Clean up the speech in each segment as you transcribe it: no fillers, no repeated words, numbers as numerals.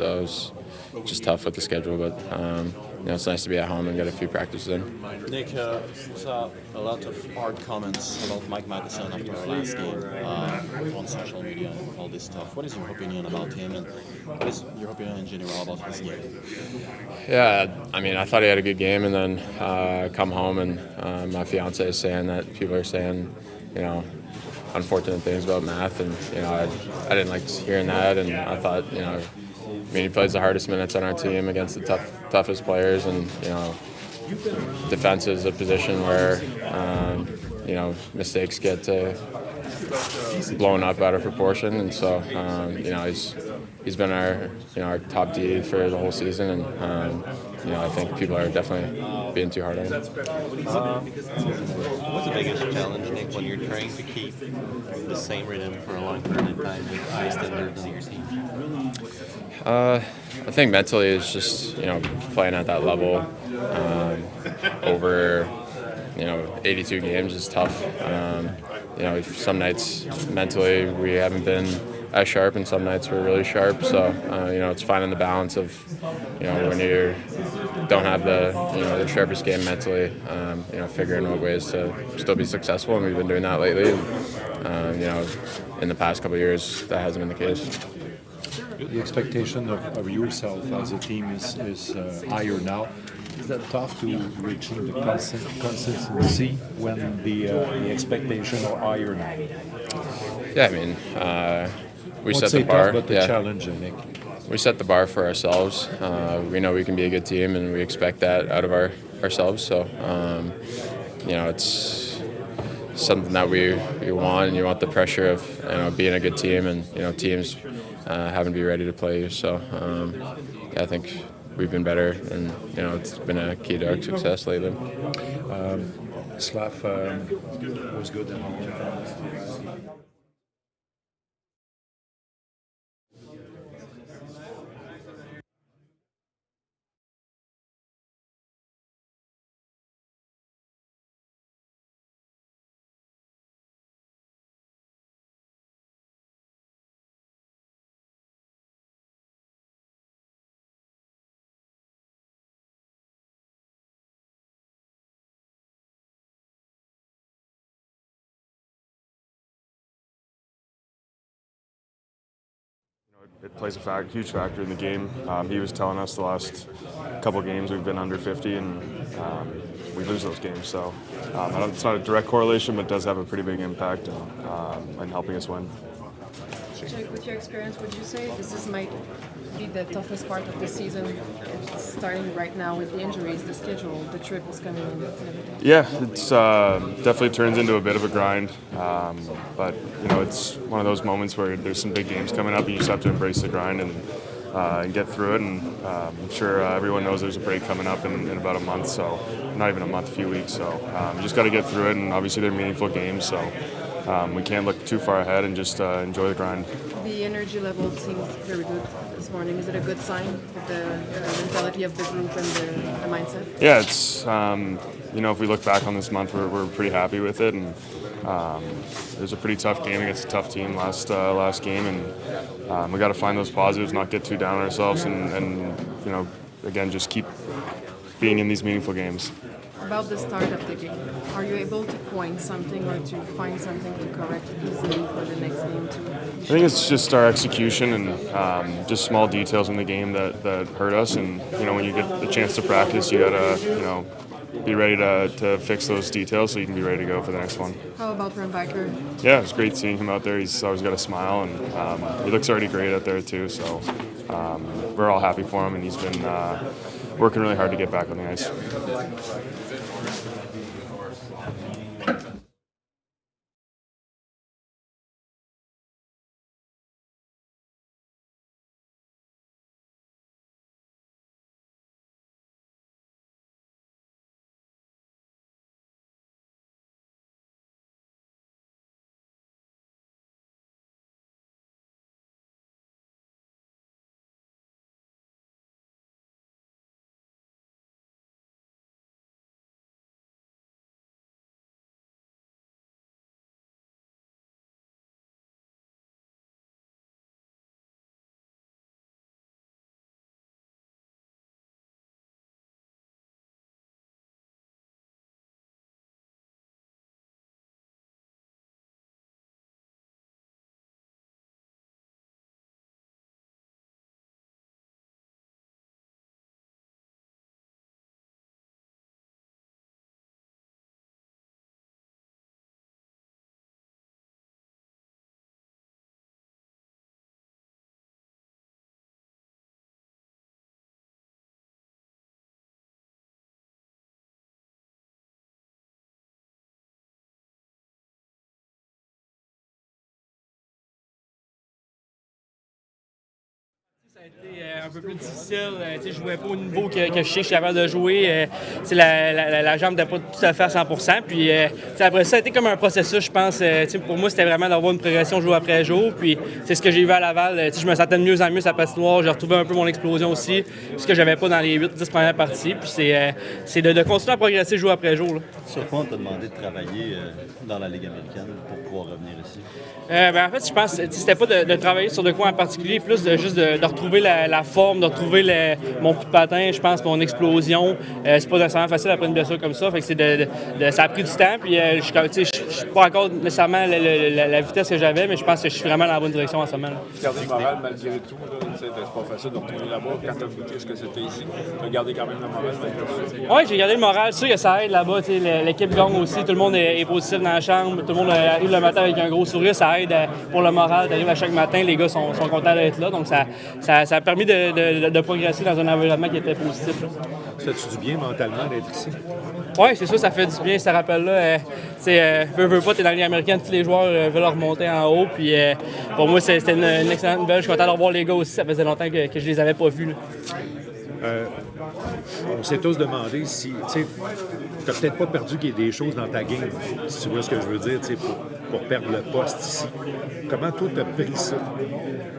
So it was just tough with the schedule, but it's nice to be at home and get a few practices in. Nick, saw a lot of hard comments about Mike Matheson after our last game on social media and all this stuff. What is your opinion about him, and what is your opinion in general about his game? Yeah, I mean, I thought he had a good game, and then come home and my fiance is saying that people are saying, you know, unfortunate things about Math, and I didn't like hearing that, and I thought, I mean, he plays the hardest minutes on our team against the toughest players, and defense is a position where mistakes get blown up out of proportion, and so he's been our top D for the whole season, and I think people are definitely being too hard on him. What's the biggest challenge, Nick, when you're trying to keep the same rhythm for a long period of time with high standards in your team? I think mentally it's just playing at that level over 82 games is tough. Some nights mentally we haven't been as sharp, and some nights we're really sharp. So it's finding the balance of when you don't have the sharpest game mentally, figuring out ways to still be successful, and we've been doing that lately. And, in the past couple of years, that hasn't been the case. The expectation of yourself as a team is higher now. Is that tough to reaching the consistency when the expectations are higher now? Yeah, I mean, we set the tough, bar. but the Yeah. challenge, Nick. We set the bar for ourselves. We know we can be a good team, and we expect that out of ourselves. So, it's something that we want, and you want the pressure of being a good team, and teams having to be ready to play you. So, I think we've been better, and it's been a key to our success lately. Slav was good. It plays a huge factor in the game. He was telling us the last couple games we've been under 50, and we lose those games. So it's not a direct correlation, but it does have a pretty big impact in helping us win. Jake, with your experience, would you say might be the toughest part of the season? It's starting right now with the injuries, the schedule, the trip is coming in, and everything. Yeah, it's definitely turns into a bit of a grind, but it's one of those moments where there's some big games coming up, and you just have to embrace the grind and get through it. And I'm sure everyone knows there's a break coming up in about a month, so not even a month, a few weeks. So you just got to get through it, and obviously they're meaningful games, so we can't look too far ahead and just enjoy the grind. The energy level seems very good this morning. Is it a good sign of the mentality of the group and the mindset? Yeah, it's if we look back on this month, we're pretty happy with it, and it was a pretty tough game against a tough team last game, and we got to find those positives, not get too down on ourselves, and again, just keep being in these meaningful games. About the start of the game, are you able to point something or to find something to correct easily for the next game too? I think it's just our execution and just small details in the game that hurt us, and when you get the chance to practice, you gotta be ready to fix those details so you can be ready to go for the next one. How about Rembacher? Yeah, it's great seeing him out there. He's always got a smile, and he looks already great out there too. So we're all happy for him, and he's been working really hard to get back on the ice. Ça a été un peu plus difficile. Je ne jouais pas au niveau que je sais que je suis capable de jouer. La jambe n'était pas tout à fait à 100%. Puis après ça a été comme un processus, je pense. Pour moi, c'était vraiment d'avoir une progression jour après jour. Puis c'est ce que j'ai vu à Laval. Je me sentais de mieux en mieux sur la patinoire. J'ai retrouvé un peu mon explosion aussi, ce que j'avais pas dans les 8-10 premières parties. Puis c'est de continuer à progresser jour après jour. Là. Sur quoi on t'a demandé de travailler dans la Ligue américaine pour pouvoir revenir ici? En fait, je pense que c'était pas de travailler sur de quoi en particulier, plus de retrouver la forme, de retrouver mon coup de patin, je pense, mon explosion. C'est pas nécessairement facile après une blessure comme ça. Fait que ça a pris du temps. Puis je suis pas encore nécessairement la vitesse que j'avais, mais je pense que je suis vraiment dans la bonne direction en ce moment. Garder le moral malgré tout, c'est pas facile de retourner là-bas quand tu as goûté ce que c'était ici. Tu as gardé quand même le moral malgré tout. Oui, j'ai gardé le moral. C'est sûr que ça aide là-bas. L'équipe gagne aussi. Tout le monde est positif dans la chambre. Tout le monde arrive le matin avec un gros sourire. Ça aide pour le moral. Tu arrives à chaque matin, les gars sont contents d'être là. Donc ça a permis de progresser dans un environnement qui était positif. Ça fait-tu du bien mentalement d'être ici? Oui, c'est sûr, ça fait du bien, ce rappel-là. Veux pas, t'es dans la Ligue américaine, tous les joueurs veulent remonter en haut. Puis pour moi, c'était une excellente nouvelle. Je suis content de revoir les gars aussi. Ça faisait longtemps que je les avais pas vus. On s'est tous demandé si, tu n'as peut-être pas perdu qu'il y ait des choses dans ta game, si tu vois ce que je veux dire, pour perdre le poste ici. Comment toi, tu as pris ça?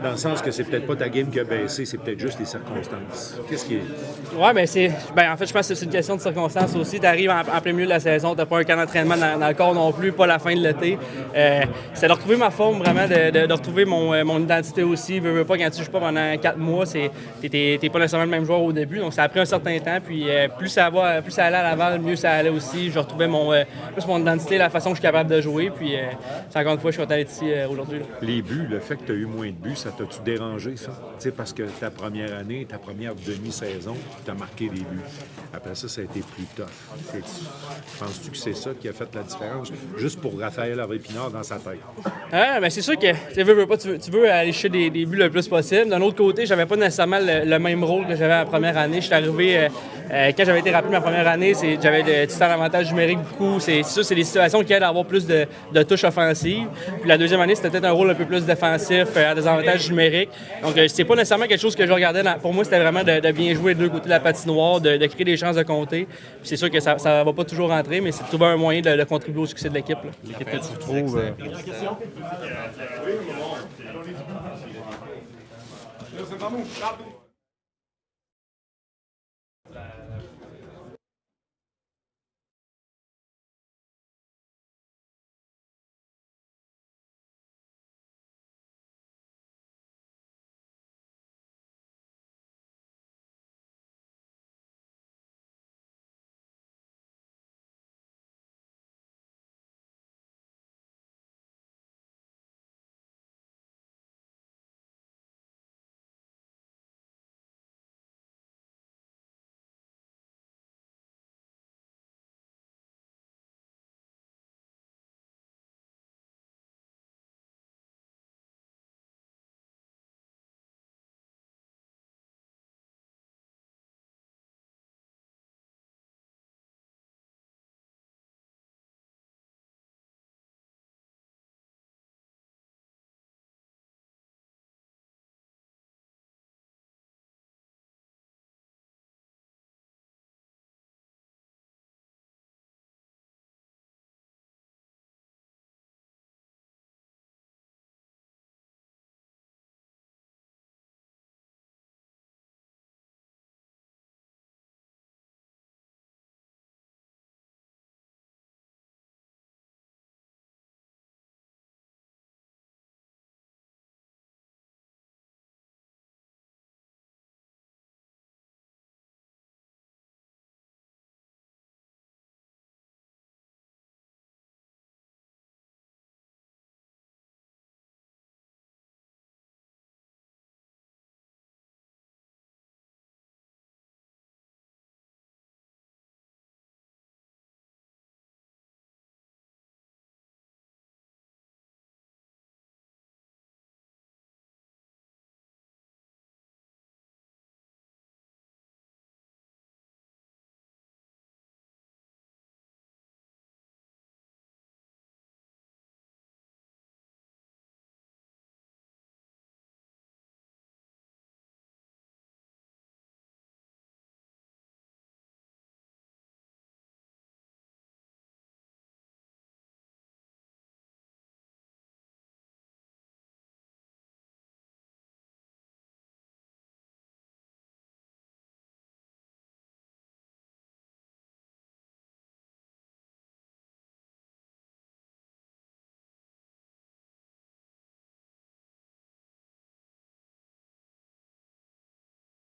Dans le sens que c'est peut-être pas ta game qui a baissé, c'est peut-être juste les circonstances. Qu'est-ce qui est... Oui, en fait, je pense que c'est une question de circonstances aussi. Tu arrives en plein milieu de la saison, tu n'as pas un camp d'entraînement dans le corps non plus, pas la fin de l'été. C'est de retrouver ma forme, vraiment, de retrouver mon identité aussi. Veux pas, quand tu joues pas pendant 4 mois, t'es pas nécessairement le même joueur au début. Donc, ça a pris un certain temps. Puis, plus ça allait à Laval, mieux ça allait aussi. Je retrouvais plus mon identité, la façon que je suis capable de jouer. Puis, encore une fois, je suis content d'être ici aujourd'hui. Les buts, le fait que tu as eu moins de buts, ça t'a-tu dérangé, ça? Parce que ta première année, ta première demi-saison, tu as marqué des buts. Après ça, ça a été plus tough. Penses-tu que c'est ça qui a fait la différence? Juste pour Rafaël Harvey-Pinard dans sa tête. C'est sûr que tu veux aller chercher des buts le plus possible. D'un autre côté, j'avais pas nécessairement le même rôle que j'avais la première année. Je suis arrivé, quand j'avais été rappelé ma première année, j'avais du temps d'avantage numérique beaucoup. C'est sûr, c'est des situations qui aident à avoir plus de touches offensives. Puis la deuxième année, c'était peut-être un rôle un peu plus défensif, à des avantages numériques. Donc, c'est pas nécessairement quelque chose que je regardais. Pour moi, c'était vraiment de bien jouer de deux côtés de la patinoire, de créer des chances de compter. Puis c'est sûr que ça va pas toujours rentrer, mais c'est de trouver un moyen de contribuer au succès de l'équipe. L'équipe que tu trouves... C'est pas bon.